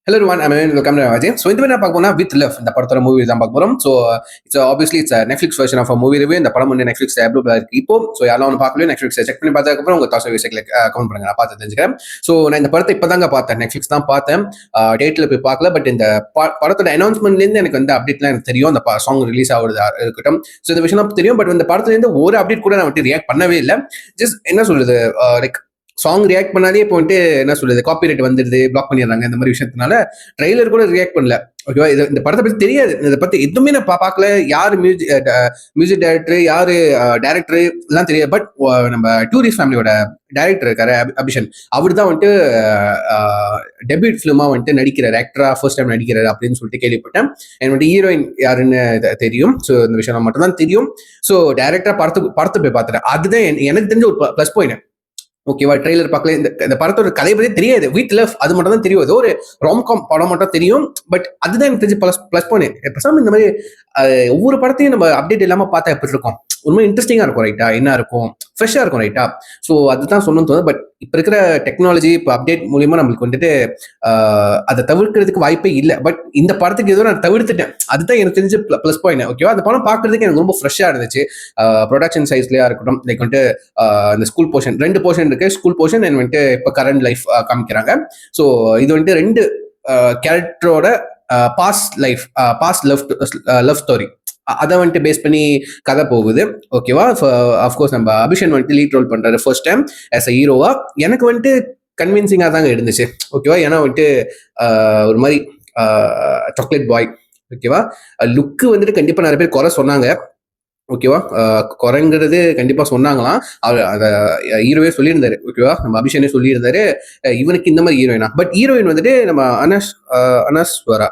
Hello everyone, I'm Amin. Welcome to Ajay. So இந்த என்ன பார்க்க போனா வித் லவ் இந்த படத்தோட மூவி தான் பார்க்க போறோம். So it's obviously it's Netflix version of movie review. இந்த படம் வந்து நெட்ஃபிளிக்ஸ் அப்லோட் இருக்கு இப்போ. ஸோ யாரெல்லாம் ஒன்று பார்க்கலையோ நெட்ஃபிளிக்ஸ் செக் பண்ணி பார்த்ததுக்கப்புறம் உங்க தாட்ஸ் ரிவ்யூஸ்ல கமெண்ட் பண்ணுங்க, நான் பார்த்து தெரிஞ்சுக்கிறேன். ஸோ நான் இந்த படத்தை இப்போதாங்க பார்த்தேன், நெட்ஃபிளிக்ஸ் தான் பார்த்தேன், டேட்டில் போய் பார்க்கல. பட் இந்த படத்தோட அனௌன்ஸ்மெண்ட்லேருந்து எனக்கு வந்து அப்டேட்லாம் எனக்கு தெரியும், அந்த சாங் ரிலீஸ் ஆகுது இருக்கட்டும். ஸோ இந்த விஷயம் தெரியும். பட் இந்த படத்துலேருந்து ஒரு அப்டேட் கூட நான் வந்து ரியாக்ட் பண்ணவே இல்லை. ஜஸ்ட் என்ன சொல்றது, லைக் சாங் ரியாக்ட் பண்ணாலே இப்போ வந்துட்டு என்ன சொல்றது, காப்பிரைட் வந்துடுது, பிளாக் பண்ணிடுறாங்க. இந்த மாதிரி விஷயத்தினால ட்ரெய்லர் கூட ரியாக்ட் பண்ணல. ஓகேவா, இது இந்த படத்தை பத்தி தெரியாது, இதை பத்தி எதுவுமே நான் பார்க்கல. யாரு மியூசிக் டைரக்டர், யாரு டைரக்டர் எல்லாம் தெரியாது. பட் நம்ம டூரிஸ்ட் ஃபேமிலியோட டைரக்டர் இருக்காரு அபிஷன், அவர் தான் வந்துட்டு டெபியூட் ஃபிலிமா வந்துட்டு நடிக்கிறார், ஆக்டரா ஃபர்ஸ்ட் டைம் நடிக்கிறாரு அப்படின்னு சொல்லிட்டு கேள்விப்பட்டேன். என்னோட ஹீரோயின் யாருன்னு தெரியும். ஸோ இந்த விஷயம் மட்டும் தான் தெரியும். ஸோ டைரக்டரா படத்தை போய் பார்த்துட்டேன். அதுதான் எனக்கு தெரிஞ்ச ஒரு ப்ளஸ் பாயிண்ட். ஓகேவா, ட்ரெய்லர் பார்க்கல, இந்த படத்தோட கதை பத்தி தெரியாது, வித் லவ் அது மட்டும் தான் தெரியும். ஏதோ ஒரு ராம்காம் படம் மட்டும் தெரியும். பட் அதுதான் எனக்கு தெரிஞ்சு ப்ளஸ் பாயிண்ட். பேசாம இந்த மாதிரி ஒவ்வொரு படத்தையும் நம்ம அப்டேட் இல்லாம பார்த்தா எப்படி இருக்கும், உண்மை இன்ட்ரெஸ்டிங்கா இருக்கும் ரைட்டா, என்ன இருக்கும், ஃப்ரெஷ்ஷா இருக்கும் ரைட்டா. ஸோ அதுதான் சொல்லணும்னு தோணுது. பட் இப்போ இருக்கிற டெக்னாலஜி, இப்போ அப்டேட் மூலியமா நம்மளுக்கு வந்துட்டு அதை தவிர்க்கிறதுக்கு வாய்ப்பே இல்லை. பட் இந்த படத்துக்கு ஏதோ நான் தவிர்த்துட்டேன், அதுதான் எனக்கு தெரிஞ்சு ப்ளஸ் பாயிண்ட். ஓகேவா, அந்த படம் பார்க்கறதுக்கு எனக்கு ரொம்ப ஃப்ரெஷ்ஷாக இருந்துச்சு. ப்ரொடக்ஷன் சைஸ்லயா இருக்கட்டும், லைக் வந்துட்டு இந்த ஸ்கூல் போர்ஷன், 2 போர்ஷன் இருக்கு, ஸ்கூல் போர்ஷன் அண்ட் வந்துட்டு இப்போ கரண்ட் லைஃப் காமிக்கிறாங்க. ஸோ இது வந்துட்டு 2 கேரக்டரோட பாஸ்ட் லவ் ஸ்டோரி, அதை வந்துட்டு பேஸ் பண்ணி கதை போகுது. ஓகேவா, அஃப்கோர்ஸ் நம்ம அபிஷன் வந்துட்டு லீட் ரோல் பண்றாரு ஃபர்ஸ்ட் டைம் ஆஸ் அ ஹீரோவா. எனக்கு வந்துட்டு கன்வின்சிங்காக தாங்க இருந்துச்சு. ஓகேவா, ஏன்னா வந்துட்டு ஒரு மாதிரி சாக்லேட் பாய். ஓகேவா, லுக்கு வந்துட்டு கண்டிப்பா நிறைய பேர் குறை சொன்னாங்க. ஓகேவா, குறைங்கிறது கண்டிப்பா சொன்னாங்களாம். அதை ஹீரோவே சொல்லியிருந்தாரு. ஓகேவா, நம்ம அபிஷனே சொல்லியிருந்தாரு, இவனுக்கு இந்த மாதிரி ஹீரோயினா. பட் ஹீரோயின் வந்துட்டு நம்ம அனஸ்வரா,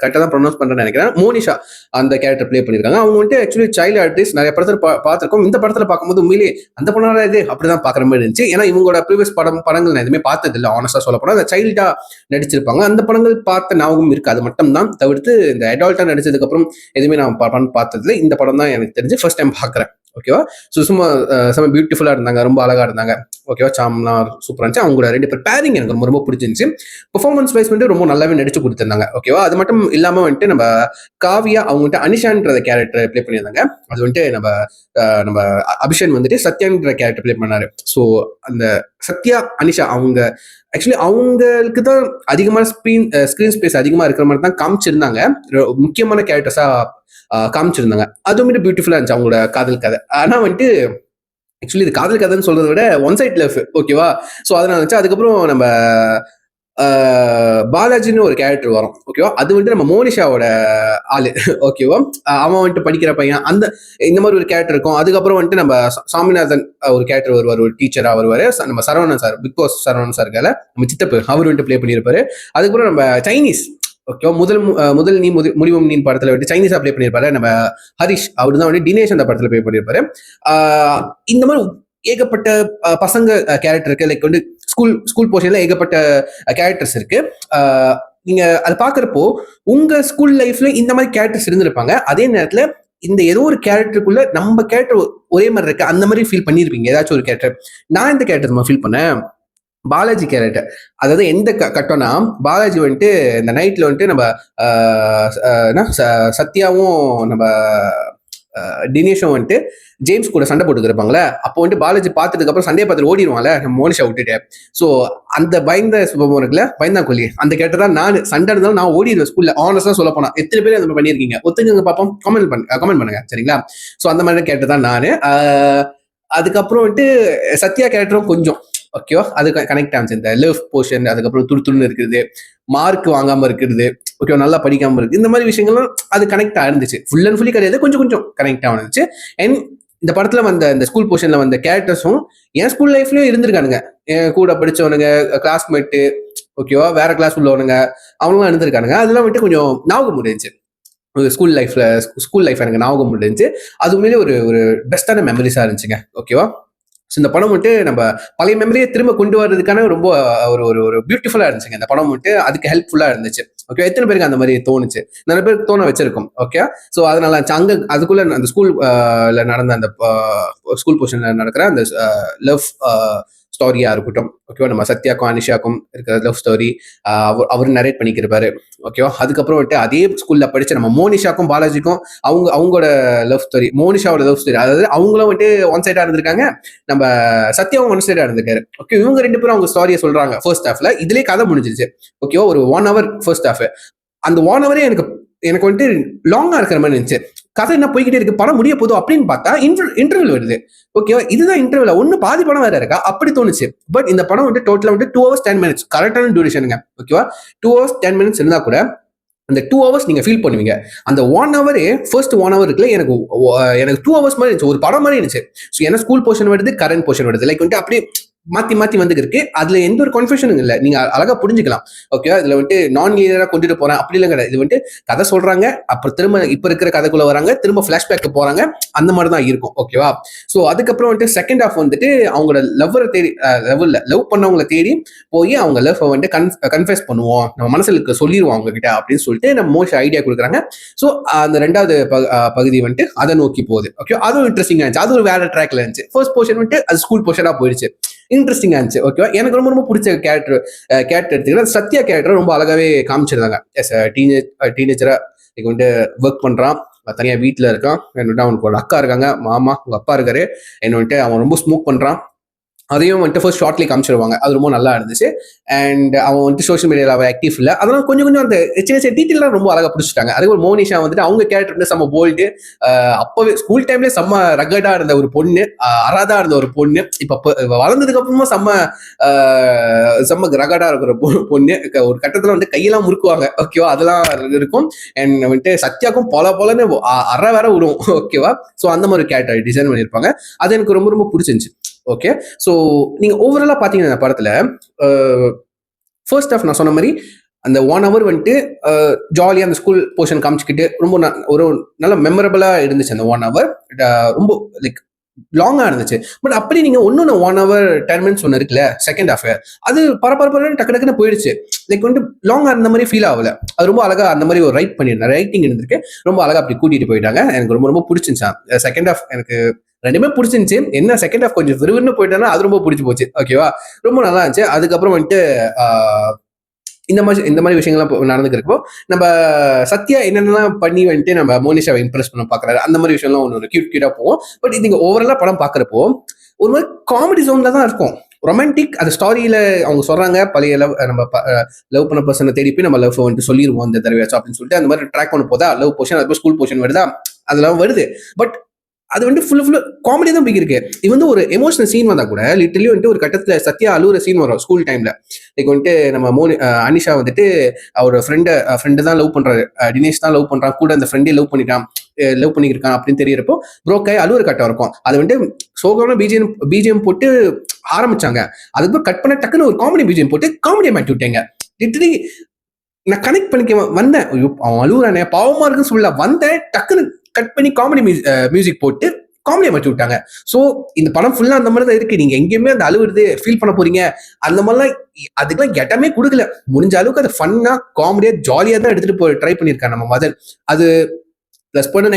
கரெக்டாக தான் ப்ரொனவுன்ஸ் பண்ணுறேன்னு நினைக்கிறேன், மோனிஷா அந்த கேரக்டர் ப்ளே பண்ணியிருக்காங்க. அவங்க வந்துட்டு ஆக்சுவலி சைல்டு ஆர்டிஸ்ட், நிறைய படத்தில் பார்த்துருக்கோம். இந்த படத்தில் பார்க்கும்போது உண்மையிலே அந்த பொண்ணால இது அப்படிதான் பார்க்குற மாதிரி இருந்துச்சு. ஏன்னா இவங்களோட ப்ரீவியஸ் படங்கள் நான் எதுவுமே பார்த்தது இல்லை, ஆனஸ்டா சொல்ல போனால். அந்த சைல்டா நடிச்சிருப்பாங்க, அந்த படங்கள் பார்த்த ஞாபகம் இருக்கு, அது மட்டும் தான். தவிர்த்து இந்த அடால்ட்டா நடிச்சதுக்கப்புறம் எதுவுமே நான் பார்த்ததில்லை. இந்த படம் தான் எனக்கு தெரிஞ்சு ஃபர்ஸ்ட் டைம் பார்க்குறேன். ஓகேவா, சும்மா செம்ம பியூட்டிஃபுல்லாக இருந்தாங்க, ரொம்ப அழகா இருந்தாங்க. ஓகேவா, சாம்லாம் சூப்பராக இருந்துச்சு. அவங்களோட 2 பேர் பேரிங் எனக்கு ரொம்ப ரொம்ப பிடிச்சிருந்துச்சு. பெர்ஃபார்மன்ஸ் வைஸ் வந்துட்டு ரொம்ப நல்லாவே நடிச்சு கொடுத்துருந்தாங்க. ஓகேவா, அது மட்டும் இல்லாமல் வந்துட்டு நம்ம காவியா அவங்க வந்துட்டு அனிஷான்ற கேரக்டர் ப்ளே பண்ணியிருந்தாங்க. அது வந்துட்டு நம்ம அபிஷன் வந்துட்டு சத்யான்ற கேரக்டர் ப்ளே பண்ணாரு. ஸோ அந்த சத்யா அனிஷா அவங்க ஆக்சுவலி அவங்களுக்கு தான் அதிகமான ஸ்கிரீன் ஸ்பேஸ் அதிகமாக இருக்கிற மாதிரி தான் காமிச்சிருந்தாங்க, முக்கியமான கேரக்டர்ஸா காமிச்சிருந்தாங்க. அதுவும் பியூட்டிஃபுல்லா இருந்துச்சு அவங்களோட காதல் கதை. ஆனா வந்துட்டு ஆக்சுவலி இது காதல் கதைன்னு சொல்றதை விட ஒன் சைட் லவ். ஓகேவா, ஸோ அதனால இருந்துச்சு. அதுக்கப்புறம் நம்ம பாலாஜின்னு ஒரு கேரக்டர் வரும். ஓகேவா, அது வந்துட்டு நம்ம மோனிஷாவோட ஆளு. ஓகேவா, அவன் வந்துட்டு படிக்கிற பையன், அந்த இந்த மாதிரி ஒரு கேரக்டர் இருக்கும். அதுக்கப்புறம் வந்துட்டு நம்ம சாமிநாதன் ஒரு கேரக்டர் வருவார், ஒரு டீச்சரா வருவாரு. நம்ம Saravanan sir, big boss Saravanan sir இருக்கால, நம்ம சித்தப்பு, அவர் வந்துட்டு ப்ளே பண்ணியிருப்பாரு. அதுக்கப்புறம் நம்ம சைனீஸ், ஓகே, முதல் நீ முடிவும் நீ படத்துல வந்துட்டு சைனீஸா ப்ளே பண்ணியிருப்பாரு நம்ம ஹரிஷ், அவர் தான் வந்து தினேஷ் அந்த படத்துல ப்ளே பண்ணியிருப்பாரு. இந்த மாதிரி ஏகப்பட்ட பசங்க கேரக்டர் இருக்கு. லைக் வந்து ஸ்கூல் போர்ஷன்ல ஏகப்பட்ட கேரக்டர்ஸ் இருக்கு. நீங்க அதை பாக்குறப்போ உங்க ஸ்கூல் லைஃப்ல இந்த மாதிரி கேரக்டர்ஸ் இருந்திருப்பாங்க. அதே நேரத்துல இந்த ஏதோ ஒரு கேரக்டருக்குள்ள நம்ம கேரக்டர் ஒரே மாதிரி இருக்கு, அந்த மாதிரி ஃபீல் பண்ணிருப்பீங்க ஏதாச்சும் ஒரு கேரக்டர். நான் இந்த கேரக்டர் ஃபீல் பண்ணேன், பாலாஜி கேரக்டர். அதாவது எந்த கட்டம்னா, பாலாஜி வந்துட்டு இந்த நைட்ல வந்துட்டு நம்ம சத்யாவும் நம்ம தினேஷும் வந்துட்டு ஜேம்ஸ் கூட சண்டை போட்டு இருப்பாங்களே, அப்போ வந்துட்டு பாலாஜி பார்த்துட்டு அப்புறம் சண்டையை பார்த்துட்டு ஓடிடுவாங்கல்ல நம்ம மோனிஷா விட்டுட்டு. ஸோ அந்த பயந்த சுபம் இருக்குல்ல, பயந்தா கொல்லி, அந்த கேரக்டர் தான் நான். சண்டை இருந்தாலும் நான் ஓடிடுவேன் ஸ்கூல்ல, ஆனஸ்டா சொல்ல போனா. எத்தனை பேர் அந்த மாதிரி பண்ணியிருக்கீங்க ஒத்துங்க பார்ப்போம், கமெண்ட் பண்ணுங்க சரிங்களா. ஸோ அந்த மாதிரி கேரக்டர் தான் நான். அதுக்கப்புறம் வந்துட்டு சத்யா கேரக்டரும் கொஞ்சம் ஓகேவா, அது கனெக்ட் ஆச்சு. இந்த லவ் போர்ஷன், அதுக்கப்புறம் துருத்துன்னு இருக்குது, மார்க் வாங்காம இருக்கிறது, ஓகே, நல்லா படிக்காம இருக்கு, இந்த மாதிரி விஷயங்கள்லாம் அது கனெக்ட் ஆயிருந்துச்சு. ஃபுல் அண்ட் ஃபுல்லி கிடையாது, கொஞ்சம் கொஞ்சம் கனெக்ட் ஆயிருந்துச்சு. அண்ட் இந்த படத்துல வந்த இந்த ஸ்கூல் போர்ஷன்ல வந்த கேரக்டர்ஸும் என் ஸ்கூல் லைஃப்லயும் இருந்திருக்கானுங்க. என் கூட படிச்சவனுங்க, கிளாஸ்மேட்டு, ஓகேவா, வேற கிளாஸ் உள்ளவனுங்க, அவங்களாம் இருந்திருக்கானுங்க. அதெல்லாம் வந்துட்டு கொஞ்சம் ஞாபகம் முடிஞ்சுச்சு. ஸ்கூல் லைஃப் எனக்கு ஞாபகம் முடிஞ்சு. அது உண்மையிலே ஒரு பெஸ்டான மெமரிஸா இருந்துச்சுங்க. ஓகேவா, ஸோ இந்த படம் வந்துட்டு நம்ம பழைய மெமரியை திரும்ப கொண்டு வர்றதுக்கான ரொம்ப ஒரு பியூட்டிஃபுல்லா இருந்துச்சுங்க இந்த படம் வந்துட்டு. அதுக்கு ஹெல்ப்ஃபுல்லா இருந்துச்சு. ஓகே, எத்தனை பேருக்கு அந்த மாதிரி தோணுச்சு? நிறைய பேருக்கு தோண வச்சிருக்கோம். ஓகே, ஸோ அதனால அங்க அதுக்குள்ள அந்த ஸ்கூல் நடந்த அந்த ஸ்கூல் போர்ஷன்ல நடக்கிற அந்த லவ் ஸ்டோரியா இருக்கட்டும், ஓகேவா, நம்ம சத்யாக்கும் அனிஷாக்கும் இருக்கிற லவ் ஸ்டோரி அவர் நரேட் பண்ணிக்கிருப்பாரு, ஓகேவா. அதுக்கப்புறம் வந்துட்டு அதே ஸ்கூல்ல படிச்ச நம்ம மோனிஷாக்கும் பாலாஜிக்கும் அவங்களோட லவ் ஸ்டோரி, மோனிஷாவோட லவ் ஸ்டோரி, அதாவது அவங்களும் வந்துட்டு ஒன் சைடா இருந்திருக்காங்க, நம்ம சத்யாவும் ஒன் சைடா இருந்திருக்காரு. ஓகே, இவங்க 2 பேரும் அவங்க ஸ்டோரியை சொல்றாங்க ஃபர்ஸ்ட் ஹாஃப்ல. இதுலயே கதை முடிஞ்சிருச்சு, ஓகேவா. ஒரு 1 hour ஃபர்ஸ்ட் ஹாஃப். அந்த 1 hour எனக்கு வந்துட்டு லாங்கா இருக்கிற மாதிரி இருந்துச்சு. கதை என்ன போய்கிட்டே இருக்கு, படம் முடிய போதும் அப்படின்னு பார்த்தா இன்டர்வல் வருது, ஓகேவா. இதுதான் இன்டர்வல், ஒன்னு பாதி படம் வேற இருக்கா அப்படி தோணுச்சு. பட் இந்த படம் வந்து டோட்டலா வந்து 2 hours 10 minutes கரெக்டான டியூரேஷனுங்க, ஓகேவா. 2 hours 10 minutes இருந்தா கூட அந்த 2 hours நீங்க ஃபீல் பண்ணுவீங்க. அந்த 1 hour ஃபர்ஸ்ட் 1 hour இருக்குல்ல, எனக்கு 2 hours மாதிரி இருந்துச்சு, ஒரு படம் மாதிரி இருந்துச்சு. ஸோ ஏன்னா ஸ்கூல் போர்ஷன் வருது, கரண்ட் போர்ஷன் வருது, லைக் வந்துட்டு அப்படியே மாத்தி மாத்தி வந்து இருக்கு. அதுல எந்த ஒரு கன்ஃபியூஷனும் இல்லை, நீங்க அழகா புரிஞ்சுக்கலாம், ஓகேவா. இதுல வந்துட்டு நான் லீனியரா கொண்டுட்டு போறேன் அப்படி இல்லை கிடையாது. இது வந்துட்டு கதை சொல்றாங்க, அப்புறம் திரும்ப இப்ப இருக்கிற கதைக்குள்ள வராங்க, திரும்ப பிளாஷ்பேக் போறாங்க, அந்த மாதிரி தான் இருக்கும், ஓகேவா. ஸோ அதுக்கப்புறம் வந்துட்டு செகண்ட் ஹாஃப் வந்துட்டு அவங்களோட லவ்வரை தேடி, லவ் பண்ணவங்களை தேடி போய் அவங்க லவ் வந்துட்டு கன்ஃபெஸ் பண்ணுவோம், நம்ம மனசுல சொல்லிடுவோம் அவங்க கிட்ட அப்படின்னு சொல்லிட்டு நம்ம மோஸ்ட் ஐடியா கொடுக்குறாங்க. ஸோ அந்த 2வது பகுதி வந்துட்டு அதை நோக்கி போகுது, ஓகே. அதுவும் இன்ட்ரெஸ்டிங்கா இருந்துச்சு, அது ஒரு வேற ட்ராக்ல இருந்துச்சு. ஃபர்ஸ்ட் போர்ஷன் வந்துட்டு அது ஸ்கூல் போர்ஷனா போயிடுச்சு, இன்ட்ரெஸ்டிங்கா இருந்துச்சு, ஓகேவா. எனக்கு ரொம்ப ரொம்ப பிடிச்ச கேரக்டர் எடுத்துக்கிட்டா சத்யா கேரக்டர் ரொம்ப அழகாவே காமிச்சிருந்தாங்க. டீனேஜரா வந்துட்டு ஒர்க் பண்றான், தனியா வீட்டுல இருக்கான், என்னட்டு அவனுக்கு ஒரு அக்கா இருக்காங்க, மாமா உங்க அப்பா இருக்காரு, என்ன வந்துட்டு அவன் ரொம்ப ஸ்மோக் பண்றான், அதையும் வந்துட்டு ஃபர்ஸ்ட் ஷார்ட்லி காமிச்சிருவாங்க. அது ரொம்ப நல்லா இருந்துச்சு. அண்ட் அவன் வந்துட்டு சோஷியல் மீடியாவில் அவன் ஆக்டிவ் இல்லை, அதெல்லாம் கொஞ்சம் கொஞ்சம் அந்த சின்ன சின்ன டீட்டெயிலாம் ரொம்ப அழகாக பிடிச்சிட்டாங்க. அதே ஒரு மோனிஷா வந்துட்டு அவங்க கேரக்டர் வந்து செம்ம போல்டு, அப்பவே ஸ்கூல் டைம்லேயே செம்ம ரகடா இருந்த ஒரு பொண்ணு, அராதா இருந்த ஒரு பொண்ணு, இப்போ வளர்ந்ததுக்கு அப்புறமா செம்ம ரகடா இருக்கிற பொண்ணு. ஒரு கட்டத்தில் வந்து கையெல்லாம் முறுக்குவாங்க, ஓகேவா, அதெல்லாம் இருக்கும். அண்ட் வந்துட்டு சத்யாக்கும் போலன்னு அற வேற விடும், ஓகேவா. ஸோ அந்த மாதிரி கேரக்டர் டிசைன் பண்ணியிருப்பாங்க, அது எனக்கு ரொம்ப ரொம்ப பிடிச்சிருந்துச்சு, ஓகே. ஸோ நீங்க ஓவராலா பாத்தீங்கன்னா படத்துல ஃபர்ஸ்ட் ஹாஃப் நான் சொன்ன மாதிரி அந்த 1 hour வந்துட்டு ஜாலியா அந்த ஸ்கூல் போர்ஷன் காமிச்சுக்கிட்டு ரொம்ப ஒரு நல்ல மெமரபிளா இருந்துச்சு. அந்த 1 hour ரொம்ப லைக் லாங்கா இருந்துச்சு. பட் அப்படி நீங்க ஒன்னு 1 hour 10 minutes ஒன்று இருக்குல்ல செகண்ட் ஹாஃப், அது பரபரன்னு டக்கு டக்குன்னு போயிடுச்சு. லைக் வந்துட்டு லாங்கா இருந்த மாதிரி ஃபீல் ஆகல. அது ரொம்ப அழகா அந்த மாதிரி ஒரு ரைட்டிங் இருந்திருக்கு, ரொம்ப அழகா அப்படி கூட்டிட்டு போயிட்டாங்க. எனக்கு ரொம்ப ரொம்ப பிடிச்சிருந்துச்சு செகண்ட் ஹாஃப். எனக்கு 2மே பிடிச்சிருந்துச்சு. என்ன செகண்ட் ஹாஃப் கொஞ்சம் விறுவிறுன்னு போயிட்டானா அது ரொம்ப பிடிச்சி போச்சு, ஓகேவா. ரொம்ப நல்லா இருந்துச்சு. அதுக்கப்புறம் வந்துட்டு இந்த மாதிரி விஷயங்கள்லாம் நடந்துக்கிறப்போ நம்ம சத்யா என்னென்னலாம் பண்ணி வந்துட்டு நம்ம மோனிஷாவை இம்ப்ரெஸ் பண்ண பாக்குறாரு, அந்த மாதிரி விஷயம்லாம் ஒன்று கியூட்டா போகும். பட் இது ஓவராலா படம் பாக்குறப்போ ஒரு மாதிரி காமெடி ஜோன்ல தான் இருக்கும். ரொமான்டிக் அந்த ஸ்டோரியில அவங்க சொல்றாங்க, பழைய நம்ம லவ் பண்ண பர்சனை தேடி போய் நம்ம லவ் வந்துட்டு சொல்லிடுவோம் அந்த தடவையாச்சும் அப்படின்னு சொல்லிட்டு அந்த மாதிரி ட்ராக் பண்ண போதா லவ் போர்ஷன், அதுக்கு ஸ்கூல் போர்ஷன் வருதா, அதெல்லாம் வருது. பட் அது வந்து ஃபுல்லா காமெடி தான் போய் இருக்கு. இது வந்து ஒரு எமோஷனல் சீன் வந்தா கூட லிட்டரலி வந்துட்டு ஒரு கட்டத்துல சத்யா அழுவுற சீன் வரும் ஸ்கூல் டைம்ல. லைக் வந்துட்டு நம்ம அனிஷா வந்துட்டு அவரோட ஃப்ரெண்டு தான் லவ் பண்றாரு, தினேஷ் தான் லவ் பண்றான், கூட அந்த ஃப்ரெண்டே லவ் பண்ணிருக்கான் அப்படின்னு தெரியறப்போ புரோக்காய் அழுவுற கட்டம் இருக்கும். அது வந்துட்டு சோகமான பிஜிஎம் போட்டு ஆரம்பிச்சாங்க, அதுக்கப்புறம் கட் பண்ண டக்குன்னு ஒரு காமெடி பிஜிஎம் போட்டு காமெடியை மாட்டி விட்டாங்க. லிட்டரலி நான் கனெக்ட் பண்ணிக்க வந்தேன், அவன் அழுவுறானே பாவமா இருக்குன்னு சொல்ல வந்தேன், டக்குன்னு கட் பண்ணி காமெடி மியூசிக் போட்டு காமெடியை மாற்றி விட்டாங்க. ஸோ இந்த படம் ஃபுல்லா அந்த மாதிரி தான் இருக்கு. நீங்க எங்கேயுமே அந்த அழுவுறது ஃபீல் பண்ண போறீங்க அந்த மாதிரிலாம் அதுக்கெல்லாம் இடமே கொடுக்கல. முடிஞ்ச அளவுக்கு அது ஃபன்னா காமெடியா ஜாலியா தான் எடுத்துட்டு ட்ரை பண்ணியிருக்காங்க நம்ம மதன். அது பிளஸ் பண்ண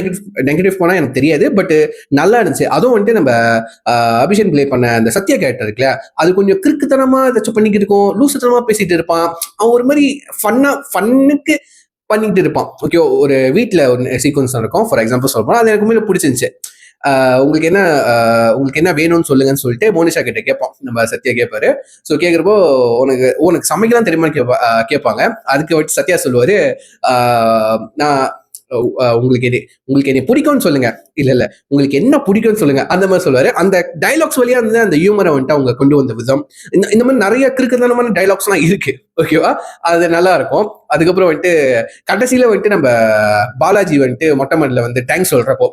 நெகட்டிவ் போனா எனக்கு தெரியாது, பட் நல்லா இருந்துச்சு. அதுவும் வந்துட்டு நம்ம அபிஷேக் பிளே பண்ண அந்த சத்யா கேரக்டர் இருக்குல்ல, அது கொஞ்சம் கிறுக்குத்தனமா ஏதாச்சும் பண்ணிக்கிட்டு இருக்கும், லூசுத்தனமா பேசிட்டு இருப்பான். அவன் ஒரு மாதிரி ஃபன்னுக்கு பண்ணிட்டு இருப்பான், ஓகே. ஒரு வீட்டுல ஒரு சீக்வன்ஸ் இருக்கும், ஃபார் எக்ஸாம்பிள் சொல்றோம், அது எனக்கு உண்மையில பிடிச்சிருந்துச்சு. உங்களுக்கு என்ன வேணும்னு சொல்லுங்கன்னு சொல்லிட்டு மோனிஷா கிட்ட கேட்பான், நம்ம சத்யா கேட்பாரு. ஸோ கேட்குறப்போ உனக்கு சமைக்கலாம் தெரியுமான்னு கேட்பாங்க. அதுக்கு வச்சு சத்யா சொல்லுவாரு, நான் உங்களுக்கு என்ன பிடிக்கும்னு சொல்லுங்க, இல்ல உங்களுக்கு என்ன பிடிக்கும்னு சொல்லுங்க, அந்த மாதிரி சொல்லுவாரு. அந்த டைலாக்ஸ் வழியா இருந்து அந்த ஹியூமரை வந்துட்டு அவங்க கொண்டு வந்த விதம், இந்த மாதிரி நிறைய கிறுக்குத்தனமான டைலாக்ஸ் எல்லாம் இருக்கு, ஓகேவா. அது நல்லா இருக்கும். அதுக்கப்புறம் வந்துட்டு கடைசியில வந்துட்டு நம்ம பாலாஜி வந்துட்டு மொட்டை மாடில வந்து தேங்க்ஸ் சொல்றப்போ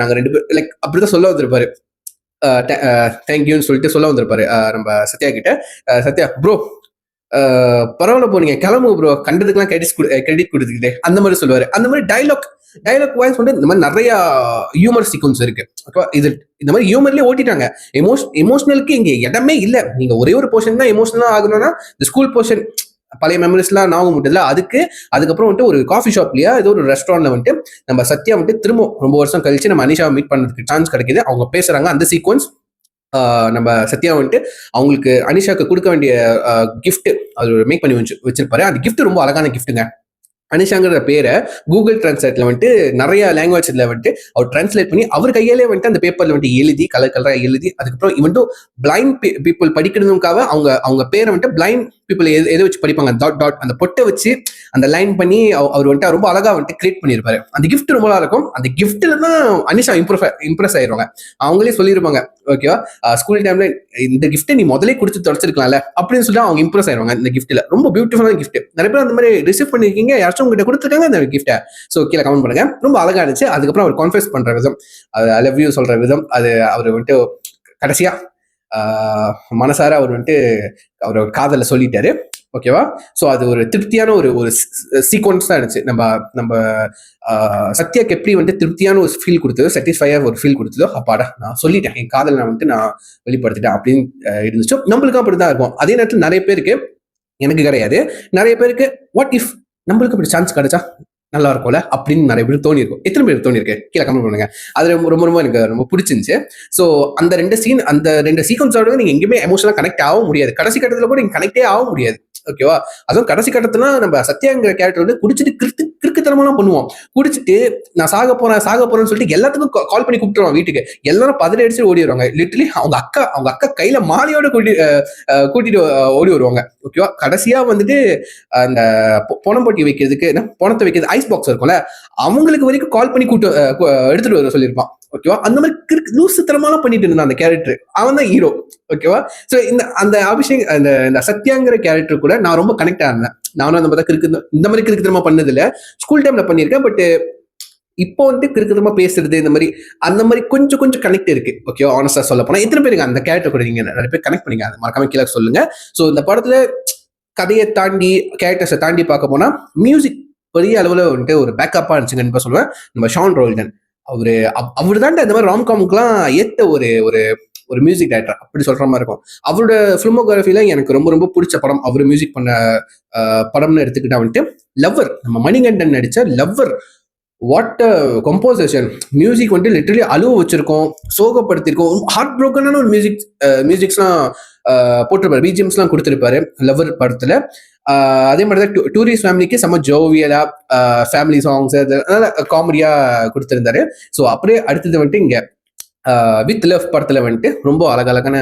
நாங்க 2 பேர் லைக் அப்படிதான் சொல்ல வந்திருப்பாரு, தேங்க்யூன்னு சொல்லிட்டு சொல்ல வந்திருப்பாரு நம்ம சத்யா கிட்ட. சத்யா ப்ரோ பரவாயில்ல ப்ரோ, நீங்க கிளம்பு ப்ரோ, கண்டதுக்கெல்லாம் கிரெடிட் கொடுத்துக்கிட்டே அந்த மாதிரி சொல்லுவாரு. அந்த மாதிரி டைலாக் வாய்ஸ் வந்து இந்த மாதிரி நிறைய ஹியூமர் சீக்வன்ஸ் இருக்கு, ஓகேவா. இது இந்த மாதிரி ஹியூமர்லயே ஓட்டிட்டாங்க. எமோஷனலுக்கு இங்க இடமே இல்லை. நீங்க ஒரே ஒரு போர்ஷன் தான் எமோஷனலா ஆகணும்னா இந்த ஸ்கூல் போர்ஷன் பழைய மெமரிஸ்லாம் ஞாபகம் முட்டதுல அதுக்கப்புறம் வந்துட்டு ஒரு காஃபி ஷாப்லயா ஏதோ ஒரு ரெஸ்டாரண்ட்ல வந்துட்டு நம்ம சத்யா வந்துட்டு திரும்ப ரொம்ப வருஷம் கழிச்சு நம்ம அனிஷாவை மீட் பண்ணதுக்கு சான்ஸ் கிடைக்குது. அவங்க பேசுறாங்க, அந்த சீக்வன்ஸ் நம்ம சத்யா வந்துட்டு அவங்களுக்கு அனிஷாக்கு கொடுக்க வேண்டிய கிஃப்ட் அது மேக் பண்ணி வச்சிருப்பாரு. அந்த கிஃப்ட் ரொம்ப அழகான கிஃப்ட்டுங்க. அனிஷாங்கிற பேரை கூகுள் டிரான்ஸ்லேட்ல வந்துட்டு நிறைய லாங்குவேஜ்ல வந்துட்டு அவர் டிரான்ஸ்லேட் பண்ணி அவர் கையாலே வந்துட்டு அந்த பேப்பர்ல வந்துட்டு எழுதி கலர் கலரா எழுதி, அதுக்கப்புறம் இவன்ட்டு பிளைண்ட் பீப்புள் படிக்கிறதுக்காக அவங்க அவங்க பேரை வந்துட்டு பிளைண்ட் பீப்புள் எதை வச்சு படிப்பாங்க, டாட் டாட் அந்த பொட்டை வச்சு அந்த லைன் பண்ணி அவர் வந்துட்டு ரொம்ப அழகா வந்துட்டு கிரியேட் பண்ணியிருப்பாரு. அந்த கிஃப்ட் ரொம்ப நல்லா இருக்கும். அந்த கிஃப்ட்ல தான் அனிஷா இம்ப்ரெஸ் ஆயிடுவாங்க. அவங்களே சொல்லியிருப்பாங்க, ஓகேவா, ஸ்கூல் டைம்ல இந்த கிஃப்ட்டை நீ முதலே கொடுத்து தொடச்சிருக்கலாம்ல அப்படின்னு சொல்லி அவங்க இம்ப்ரெஸ் ஆயிடுவாங்க. இந்த கிஃப்ட்ல ரொம்ப பியூட்டிஃபுல்லான கிஃப்ட். நிறைய பேர் அந்த மாதிரி ரிசீவ் பண்ணிருக்கீங்க, யாராச்சும் உங்ககிட்ட கொடுத்துருக்காங்க அந்த கிஃப்ட்டை? ஸோ கீழே கமெண்ட் பண்ணுங்க. ரொம்ப அழகா இருந்துச்சு. அதுக்கப்புறம் அவர் கான்ஃபரன்ஸ் பண்ற விதம், அது ஐ லவ் யூ சொல்ற விதம், அது அவர் வந்துட்டு கடைசியா மனசார அவர் வந்துட்டு அவர் காதல சொல்லிட்டாரு. ஓகேவா? ஸோ அது ஒரு திருப்தியான ஒரு ஒரு சீக்வன்ஸ் தான் இருந்துச்சு. நம்ம நம்ம சத்யாக்கு எப்படி வந்துட்டு திருப்தியான ஒரு ஃபீல் கொடுத்ததோ, சாட்டிஸ்ஃபையாக ஒரு ஃபீல் கொடுத்ததோ, அப்பாடா நான் சொல்லிட்டேன், என் காதலை நான் வந்துட்டு நான் வெளிப்படுத்திட்டேன் அப்படின்னு இருந்துச்சோ. நம்மளுக்கும் அப்படி தான் இருக்கும். அதே நேரத்தில் நிறைய பேருக்கு, எனக்கு கிடையாது, நிறைய பேருக்கு வாட் இஃப் நம்மளுக்கு அப்படி சான்ஸ் கிடைச்சா நல்லா இருக்கும்ல அப்படின்னு நிறைய பேர் தோணிருக்கும். எத்தனை பேர் தோணிருக்கு கீழே கமெண்ட் பண்ணுங்க. அது ரொம்ப ரொம்ப எனக்கு ரொம்ப பிடிச்சிருந்துச்சு. ஸோ அந்த ரெண்டு சீக்வன்ஸோட நீங்க எங்கேயுமே எமோஷனலா கனெக்ட் ஆக முடியாது. கடைசி கட்டத்தில் கூட நீங்க கனெக்டே ஆக முடியாது. ஓகேவா? அதுவும் கடைசி கட்டத்துல நம்ம சத்யாங்கிற கேரக்டர் வந்து குடிச்சிட்டு கிறுக்குத்தனமெல்லாம் பண்ணுவோம். குடிச்சிட்டு நான் சாக போறேன்னு சொல்லிட்டு எல்லாத்துக்கும் கால் பண்ணி கூப்பிட்டுருவான் வீட்டுக்கு. எல்லாரும் பதறி அடிச்சு ஓடி வருவாங்க. லிட்டரலி அவங்க அக்கா கையில மாலையோட கூட்டிட்டு ஓடி வருவாங்க. ஓகேவா? கடைசியா வந்துட்டு அந்த பணத்தை வைக்கிறது ஐஸ் பாக்ஸ் இருக்கும்ல, அவங்களுக்கு வரைக்கும் கால் பண்ணி எடுத்துட்டு வர சொல்லியிருப்பான். ஓகேவா? அந்த மாதிரி லூசுத்தனமாலாம் பண்ணிட்டு இருந்தான் அந்த கேரக்டர். அவன் தான் ஹீரோ. ஓகேவா? ஸோ அந்த அபிஷேக் அந்த சத்யாங்கிற கேரக்டர் கூட நான் ரொம்ப கனெக்ட் ஆனேன். நானும் அந்த மாதிரி இந்த மாதிரி கிறுக்குத்தனமா பண்ணது இல்லை. ஸ்கூல் டைம்ல பண்ணியிருக்கேன். பட் இப்போ வந்துட்டு கிறுக்குத்தனமா பேசுறது இந்த மாதிரி அந்த மாதிரி கொஞ்சம் கனெக்ட் இருக்கு. ஓகேவா? ஆனஸ்டா சொல்ல போனா எத்தனை பேருக்கு அந்த கேரக்டர் கூட நீங்க நிறைய பேர் கனெக்ட் பண்ணிங்க, மறக்காம கீழே சொல்லுங்க. ஸோ இந்த படத்துல கதையை தாண்டி கேரக்டர்ஸை தாண்டி பார்க்க போனா மியூசிக் பெரிய அளவுல வந்துட்டு ஒரு பேக்கப்பா இருந்துச்சுன்னு சொல்லுவேன். நம்ம ஷான் ரோல்டன் அவரு தான் இந்த மாதிரி ராம்காமுக்குலாம் ஏத்த ஒரு ஒரு மியூசிக் டைரக்டர் அப்படி சொல்ற மாதிரி இருக்கும். அவரோட ஃபிலிமோகிராஃபில எனக்கு ரொம்ப ரொம்ப பிடிச்ச படம், அவர் மியூசிக் பண்ண படம்னு எடுத்துக்கிட்டா வந்துட்டு லவ்வர், நம்ம மணிகண்டன் நடிச்ச லவ்வர். What composition! மியூசிக் வந்துட்டு லிட்டரலி அழுவ வச்சிருக்கோம், சோகப்படுத்திருக்கோம், ஹார்ட் ப்ரோக்கனான ஒரு மியூசிக்ஸ்லாம் போட்டிருப்பாரு, பிஜிஎம்ஸ்லாம் கொடுத்துருப்பாரு லவ்வர் படத்துல. அதே மாதிரி தான் டூரிஸ்ட் ஃபேமிலிக்கு செம்ம ஜோவியலா ஃபேமிலி சாங்ஸ் அதனால காமெடியா கொடுத்திருந்தாரு. ஸோ அப்படியே அடுத்தது வந்துட்டு இங்க வித் லவ் படத்துல வந்துட்டு ரொம்ப அழகழகான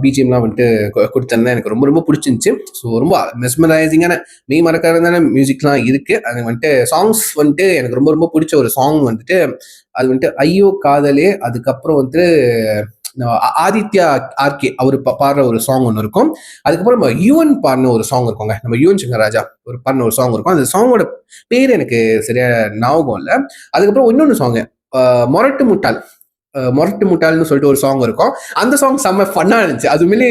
பிஜிஎம்லாம் வந்துட்டு கொடுத்திருந்தேன். எனக்கு ரொம்ப ரொம்ப பிடிச்சிருந்துச்சு. ஸோ ரொம்ப மெஸ்மரைசிங்கான மெய் மறக்காத மியூசிக்லாம் இருக்கு. அது வந்துட்டு சாங்ஸ் வந்துட்டு எனக்கு ரொம்ப ரொம்ப பிடிச்ச ஒரு சாங் வந்துட்டு அது வந்துட்டு ஐயோ காதலே. அதுக்கப்புறம் வந்துட்டு ஆதித்யா ஆர்கே அவர் பாடுற ஒரு சாங் ஒன்று இருக்கும். அதுக்கப்புறம் நம்ம யுவன் பாடின ஒரு சாங் இருக்குங்க, நம்ம யுவன் சங்கர் ராஜா ஒரு பாடின ஒரு சாங் இருக்கும். அந்த சாங்கோட பேர் எனக்கு சரியா ஞாபகம் இல்லை. அதுக்கப்புறம் இன்னொன்று சாங் மொரட்டு முட்டாள்னு சொல்லிட்டு ஒரு சாங் இருக்கும். அந்த சாங் செம்ம ஃபன்னா இருந்துச்சு. அது உண்மையிலே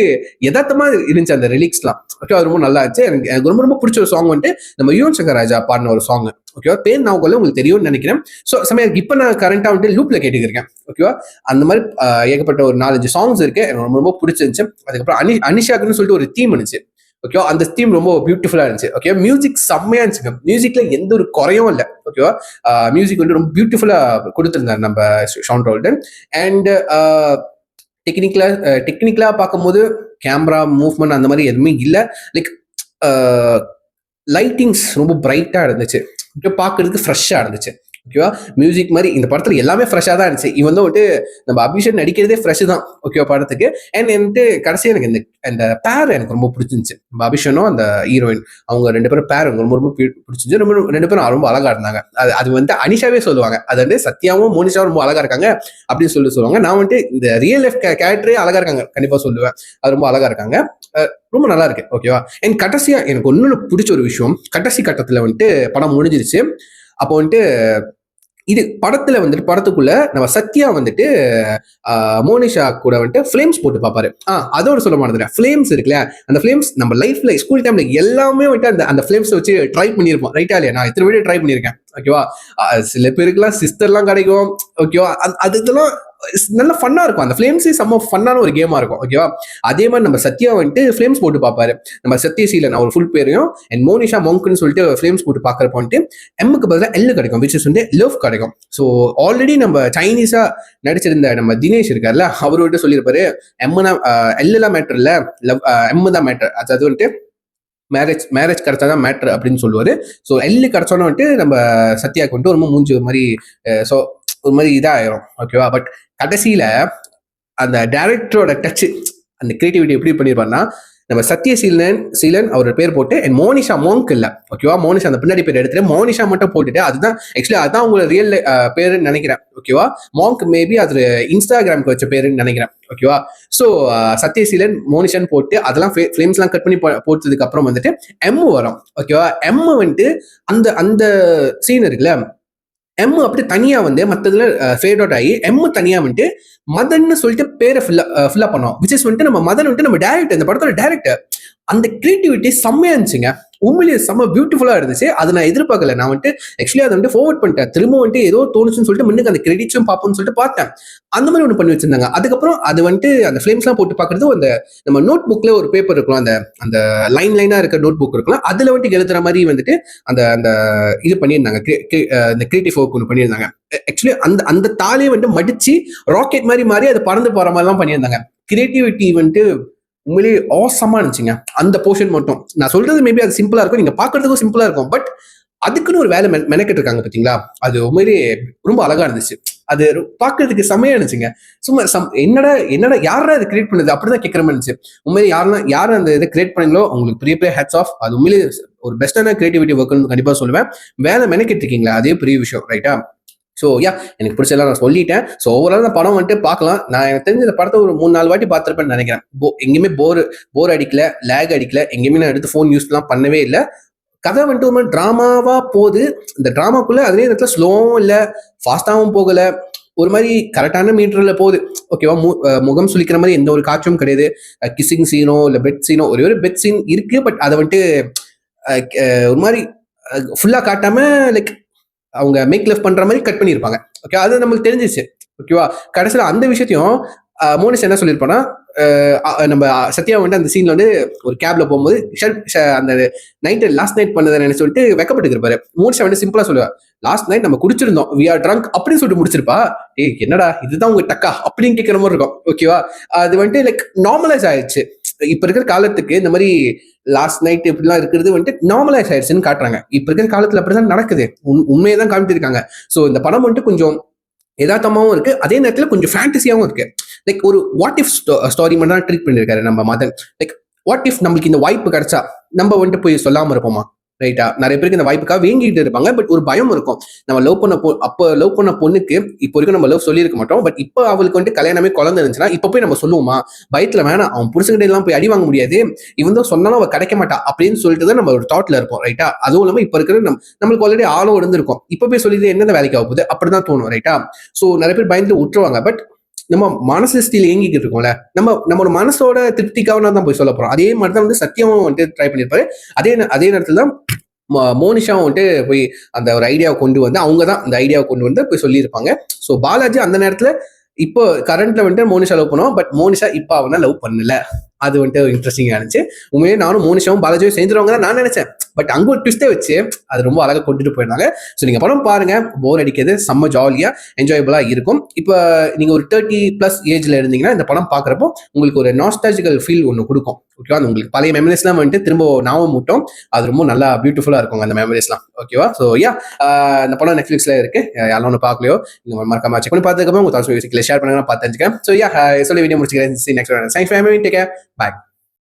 யதார்த்தமா இருந்துச்சு அந்த லிரிக்ஸ்லாம். ஓகே, அது ரொம்ப நல்லா இருந்துச்சு. எனக்கு ரொம்ப ரொம்ப பிடிச்ச ஒரு சாங் வந்துட்டு நம்ம யுவன் சங்கர் ராஜா பாடின ஒரு சாங். ஓகேவா? பேர் நான் உங்களுக்கு தெரியும்னு நினைக்கிறேன். ஸோ சமயம் இப்போ நான் கரண்டா வந்துட்டு லூப்ல கேட்டுக்கிறேன். ஓகேவா? அந்த மாதிரி ஏகப்பட்ட ஒரு 4-5 சாங்ஸ் இருக்கு, எனக்கு ரொம்ப ரொம்ப பிடிச்சிருந்துச்சு. அதுக்கப்புறம் அனிஷாக்குன்னு சொல்லிட்டு ஒரு தீம் இருந்துச்சு. ஓகேவா? அந்த தீம் ரொம்ப பியூட்டிஃபுல்லா இருந்துச்சு. ஓகே, மியூசிக் செம்மையா இருந்துச்சுங்க. மியூசிக்ல எந்த ஒரு குறையும் இல்லை. ஓகேவா? மியூசிக் வந்து ரொம்ப பியூட்டிஃபுல்லா கொடுத்துருந்தாரு நம்ம ஷான் ரோல்டன். அண்ட் டெக்னிக்கலா பார்க்கும்போது கேமரா மூவ்மெண்ட் அந்த மாதிரி எதுவுமே இல்லை. லைக் லைட்டிங்ஸ் ரொம்ப பிரைட்டா இருந்துச்சு, பார்க்கறதுக்கு ஃப்ரெஷ்ஷா இருந்துச்சு. ஓகேவா? மியூசிக் மாதிரி இந்த படத்துல எல்லாமே ஃப்ரெஷ்ஷாக தான் இருந்துச்சு. இவன் வந்துட்டு நம்ம அபிஷேக் நடிக்கிறதே ஃப்ரெஷ் தான். ஓகேவா? படத்துக்கு அண்ட் வந்துட்டு கடைசியாக எனக்கு இந்த பேர் எனக்கு ரொம்ப பிடிச்சிருந்துச்சு. நம்ம அபிஷேனும் அந்த ஹீரோயின் அவங்க 2 பேரும் பேர் எனக்கு ரொம்ப ரொம்ப பிடிச்சிருந்துச்சு. ரொம்ப 2 பேரும் ரொம்ப அழகா இருந்தாங்க. அது வந்து அனிஷாவே சொல்லுவாங்க, அது வந்து சத்யாவும் மோனிஷாவும் ரொம்ப அழகா இருக்காங்க அப்படின்னு சொல்லுவாங்க. நான் வந்துட்டு இந்த ரியல் லைஃப் கேரக்டரே அழகா இருக்காங்க கண்டிப்பா சொல்லுவேன். அது ரொம்ப அழகா இருக்காங்க, ரொம்ப நல்லா இருக்கு. ஓகேவா? அண்ட் கடைசியா எனக்கு ஒன்னு பிடிச்ச ஒரு விஷயம், கடைசி கட்டத்துல வந்துட்டு படம் முடிஞ்சிருச்சு. அப்போ வந்துட்டு இது படத்துக்குள்ள நம்ம சத்யா வந்துட்டு மோனிஷா கூட வந்துட்டு ஃபிளேம்ஸ் போட்டு பார்ப்பாரு. அதோட சொல்ல மாட்டேன், ஃபிளேம்ஸ் இருக்குல்ல, அந்த ஃபிளேம்ஸ் நம்ம லைஃப்ல ஸ்கூல் டைம்ல எல்லாமே வந்துட்டு அந்த ஃபிளேம்ஸ் வச்சு ட்ரை பண்ணியிருப்போம். ரைட்டா இல்லையா? நான் இத்தனை வீடியோ ட்ரை பண்ணியிருக்கேன். ஓகேவா? சில பேருக்குலாம் சிஸ்டர்லாம் கிடைக்கும். ஓகேவா? இதெல்லாம் நல்ல ஃபன்னா இருக்கும். அந்த ஃபிளேம்ஸே செம்ம ஃபன்னான ஒரு கேமா இருக்கும். ஓகேவா? அதே மாதிரி நம்ம சத்யா வந்துட்டு ஃபிளேம்ஸ் போட்டு பார்ப்பாரு. நம்ம சத்யசீலன் அவர் ஃபுல் பேரையும் அண்ட் மோனிஷா மொங்க்னு சொல்லிட்டு ஃபிளேம்ஸ் போட்டு பார்க்கறப்ப வந்துட்டு எம்முக்கு பதிலாக எல் கிடைக்கும், விச் இஸ் வந்து லவ் கிடைக்கும். ஸோ ஆல்ரெடி நம்ம சைனீஸா நடிச்சிருந்த நம்ம தினேஷ் இருக்கார்ல, அவர்கிட்ட சொல்லியிருப்பாரு எம்முனா எல்லாம் மேட்டர் இல்ல, லவ் எம்மு தான் மேட்டர். அதாவது வந்துட்டு மேரேஜ் கிடைச்சாதான் மேட்ரு அப்படின்னு சொல்லுவாரு. ஸோ எல்லு கிடைச்சோன்னு வந்துட்டு நம்ம சத்யாவுக்கு வந்துட்டு ரொம்ப மூஞ்சி ஒரு மாதிரி ஸோ ஒரு மாதிரி இதாயிரும். ஓகேவா? பட் கடைசியில அந்த டைரக்டரோட டச், அந்த கிரியேட்டிவிட்டி எப்படி பண்ணிருப்பாருன்னா, நம்ம சத்யசீலன் அவரோட பேர் போட்டு அண்ட் மோனிஷா மோங்க் இல்ல, ஓகேவா? மோனிஷா அந்த பின்னாடி பேர் எடுத்துட்டு மோனிஷா மட்டும் போட்டுட்டு, அதுதான் ஆக்சுவலி அதுதான் உங்களோட ரியல் பேருன்னு நினைக்கிறேன். ஓகேவா? மோங்க் மேபி அது இன்ஸ்டாகிராமுக்கு வச்ச பேருன்னு நினைக்கிறேன். ஓகேவா? ஸோ சத்யசீலன் மோனிஷான்னு போட்டு அதெல்லாம் ஃபிளேம்ஸ் எல்லாம் கட் பண்ணி போட்டதுக்கு அப்புறம் வந்துட்டு எம் வரும். ஓகேவா? எம் வந்துட்டு அந்த அந்த சீன் இருக்குல்ல, எம் அப்படி தனியா வந்து மற்றதுல ஃபேட் அவுட் ஆகி எம் தனியா வந்துட்டு மதன்னு சொல்லிட்டு பேரை ஃபில்லா பண்ணோம். விச் இஸ் வந்துட்டு நம்ம மதன் வந்துட்டு நம்ம டேரக்டர், இந்த படத்தோட டேரக்டர். அந்த கிரியேட்டிவிட்டி செம்மையா இருந்துச்சுங்க. உண்மையிலேயே செம்ம பியூட்டிஃபுல்லா இருந்துச்சு. அதை நான் எதிர்பார்க்கல. நான் வந்துட்டு ஆக்சுவலி அதை வந்துட்டு ஃபார்வர்ட் பண்ணிட்டேன். திரும்ப வந்துட்டு ஏதோ தோணுச்சுன்னு சொல்லிட்டு முன்னுக்கு அந்த கிரெடிட்ஸும் பார்ப்போம்னு சொல்லிட்டு பார்த்தேன். அந்த மாதிரி ஒன்று பண்ணி வச்சிருந்தாங்க. அதுக்கப்புறம் அது வந்துட்டு அந்த ஃபிளேம்ஸ்லாம் போட்டு பார்க்கறது, அந்த நம்ம நோட் புக்ல ஒரு பேப்பர் இருக்கும், அந்த அந்த லைனா இருக்க நோட் புக் இருக்கலாம், அதுல வந்துட்டு எழுதுற மாதிரி வந்துட்டு அந்த அந்த இது பண்ணியிருந்தாங்க. இந்த கிரியேட்டிவ் ஒர்க் ஒன்று பண்ணியிருந்தாங்க. ஆக்சுவலி அந்த அந்த தாலியை வந்துட்டு மடிச்சு ராக்கெட் மாதிரி மாறி அது பறந்து போற மாதிரிலாம் பண்ணியிருந்தாங்க. கிரியேட்டிவிட்டி வந்துட்டு உண்மையிலேயே ஆசமா இருந்துச்சுங்க. அந்த போர்ஷன் மட்டும் நான் சொல்றது மேபி அது சிம்பிளா இருக்கும், நீங்க பாக்குறதுக்கும் சிம்பிளா இருக்கும், பட் அதுக்குன்னு ஒரு வேலை மெனக்கெட்டு இருக்காங்க பாத்தீங்களா, அது உண்மையிலேயே ரொம்ப அழகா இருந்துச்சு. அது பாக்குறதுக்கு செமையா இருந்துச்சுங்க. சும்மா என்னடா யாரா இது கிரியேட் பண்ணுது அப்படிதான் கேட்கிற மாதிரி இருந்துச்சு. உண்மையிலே யாரும் அந்த இதை கிரியேட் பண்ணீங்களோ உங்களுக்கு பெரிய பெரிய ஹேட்ஸ் ஆஃப். அது உண்மையிலேயே ஒரு பெஸ்டான கிரியேட்டிவிட்டி ஒர்க்னு கண்டிப்பா சொல்லுவேன். வேலை மெனக்கெட்டு இருக்கீங்களா, அதே பெரிய விஷயம். ரைட்டா? ஸோ எனக்கு பிடிச்சதெல்லாம் நான் சொல்லிட்டேன். ஸோ ஓவரால் அந்த படம் வந்துட்டு பார்க்கலாம். நான் எனக்கு தெரிஞ்ச இந்த படத்தை ஒரு 3-4 வாட்டி பார்த்துருப்பேன்னு நினைக்கிறேன். எங்கேயுமே போர் அடிக்கல, லேக் அடிக்கல, எங்கேயுமே நான் எடுத்து ஃபோன் யூஸ்லாம் பண்ணவே இல்லை. கதை வந்துட்டு ஒரு மாதிரி டிராமாவா போகுது. இந்த டிராமாக்குள்ள அதே நேரத்துல ஸ்லோவும் இல்லை, ஃபாஸ்டாகவும் போகல, ஒரு மாதிரி கரெக்டான மீட்டர்ல போகுது. ஓகேவா? முகம் சுளிக்கிற மாதிரி எந்த ஒரு காட்சியும் கிடையாது. கிசிங் சீனோ இல்லை பெட் சீனோ, ஒரே ஒரு பெட் சீன் இருக்கு, பட் அதை வந்துட்டு ஒரு மாதிரி ஃபுல்லா காட்டாம லைக் அவங்க மேக் லவ் பண்ற மாதிரி கட் பண்ணியிருப்பாங்க. ஓகே, அது நம்மளுக்கு தெரிஞ்சிச்சு. ஓகேவா? கடைசியில் அந்த விஷயத்தையும் மோனிஷ் என்ன சொல்லியிருப்பான்னா, நம்ம சத்யா வந்து அந்த சீன்ல வந்து ஒரு கேப்ல போகும்போது அந்த லாஸ்ட் நைட் பண்ணதை சொல்லிட்டு வெக்கப்பட்டுருப்பாரு. மோனிஷா வந்து சிம்பிளா சொல்லுவார், லாஸ்ட் நைட் நம்ம குடிச்சிருந்தோம், வி ஆர் ட்ரங்க் அப்படின்னு சொல்லிட்டு முடிச்சிருப்பா. என்னடா இதுதான் உங்க டக்கா அப்படின்னு கேட்கிற மாதிரி இருக்கும். ஓகேவா? அது வந்துட்டு லைக் நார்மலைஸ் ஆயிடுச்சு. இப்ப இருக்கிற காலத்துக்கு இந்த மாதிரி லாஸ்ட் நைட் இப்படிலாம் இருக்கிறது வந்துட்டு நார்மலைஸ் ஆயிடுச்சுன்னு காட்டுறாங்க. இப்ப இருக்கிற காலத்துல அப்படிதான் நடக்குது, உண்மையை தான் காமிச்சிருக்காங்க. ஸோ இந்த படம் வந்துட்டு கொஞ்சம் யதார்த்தமாவும் இருக்கு, அதே நேரத்துல கொஞ்சம் ஃபேண்டசியாவும் இருக்கு. லைக் ஒரு வாட் இஃப் ஸ்டோரி மட்டும் தான் ட்ரீட் பண்ணிருக்காரு நம்ம மதன். லைக் வாட் இஃப் நம்மளுக்கு இந்த வாய்ப்பு கிடைச்சா நம்ம வந்துட்டு போய் சொல்லாம இருப்போமா? ரைட்டா? நிறைய பேருக்கு இந்த வாய்ப்புக்காக வேங்கிட்டு இருப்பாங்க, பட் ஒரு பயம் இருக்கும். நம்ம லவ் பண்ண பொண்ணுக்கு இப்போ வரைக்கும் நம்ம லவ் சொல்லியிருக்க மாட்டோம், பட் இப்போ அவளுக்கு வந்துட்டு கல்யாணமே குழந்தை இருந்துச்சுன்னா இப்போ போய் நம்ம சொல்லுவோமா? பயத்துல வேணாம், அவன் புருஷங்கிட்ட எல்லாம் போய் அடி வாங்க முடியாது, இவன் தான் சொன்னாலும் அவ கிடைக்க மாட்டா அப்படின்னு சொல்லிட்டு தான் நம்ம ஒரு தாட்ல இருப்போம். ரைட்டா? அதுவும் இல்லாம இப்ப இருக்கிற நம்மளுக்கு ஆல்ரெடி ஆளும் இருந்திருக்கும், இப்போ போய் சொல்லிட்டு என்னென்ன வேலைக்கு ஆக போகுது அப்படிதான் தோணும். ரைட்டா? ஸோ நிறைய பேர் பயந்து விட்டுருவாங்க, பட் நம்ம மனசு ஸ்டீல் ஏங்கிக்கிட்டு இருக்கோம்ல, நம்மளோட மனசோட திருப்திக்காக தான் போய் சொல்ல போறோம். அதே மாதிரி தான் வந்து சத்தியமும் வந்துட்டு ட்ரை பண்ணியிருப்பாரு. அதே நேரத்தில் தான் மோனிஷாவும் வந்துட்டு போய் அந்த ஒரு ஐடியாவை கொண்டு வந்து, அவங்க தான் அந்த ஐடியாவை கொண்டு வந்து போய் சொல்லியிருப்பாங்க. ஸோ பாலாஜி அந்த நேரத்துல இப்போ கரண்ட்ல வந்துட்டு மோனிஷா லவ் பண்ணுவோம், பட் மோனிஷா இப்போ அவனை லவ் பண்ணல. அது வந்துட்டு இன்ட்ரெஸ்டிங்கா இருந்துச்சு. உண்மையே நானும் மோனிஷாவும் பாலாஜியும் சேர்ந்துருவாங்க தான் நான் நினைச்சேன், பட் அங்க ஒரு ட்விஸ்டே வச்சு அது ரொம்ப அழகா கொண்டுட்டு போயிருந்தாங்க. ஸோ நீங்க படம் பாருங்க, போர் அடிக்கிறது, செம்ம ஜாலியா என்ஜாயபிளா இருக்கும். இப்போ நீங்க ஒரு 30+ ஏஜ்ல இருந்தீங்கன்னா இந்த படம் பாக்குறப்போ உங்களுக்கு ஒரு நாஸ்டாலஜிக்கல் ஃபீல் ஒன்று கொடுக்கும். ஓகேவா? உங்களுக்கு பழைய மெமரிஸ்லாம் வந்துட்டு திரும்ப ஞாபகம் மூட்டும். அது ரொம்ப நல்லா பியூட்டிஃபுல்லா இருக்கும் அந்த மெமரிஸ்லாம். ஓகேவா? ஸோ இந்த படம் நெட்ஃபிளிக்ஸ்ல இருக்கு, யாரும் ஒன்று பார்க்கலையோ நீங்க மறக்காம செக் பண்ணி பார்த்துக்கப்புறம் உங்க தாட்ஸ் ஷேர் பண்ணுங்க, பார்த்து தெரிஞ்சுக்கேன். ஸோ சொல்லி வீடியோ முடிச்சுக்கிறேன். நெக்ஸ்ட் பாய்.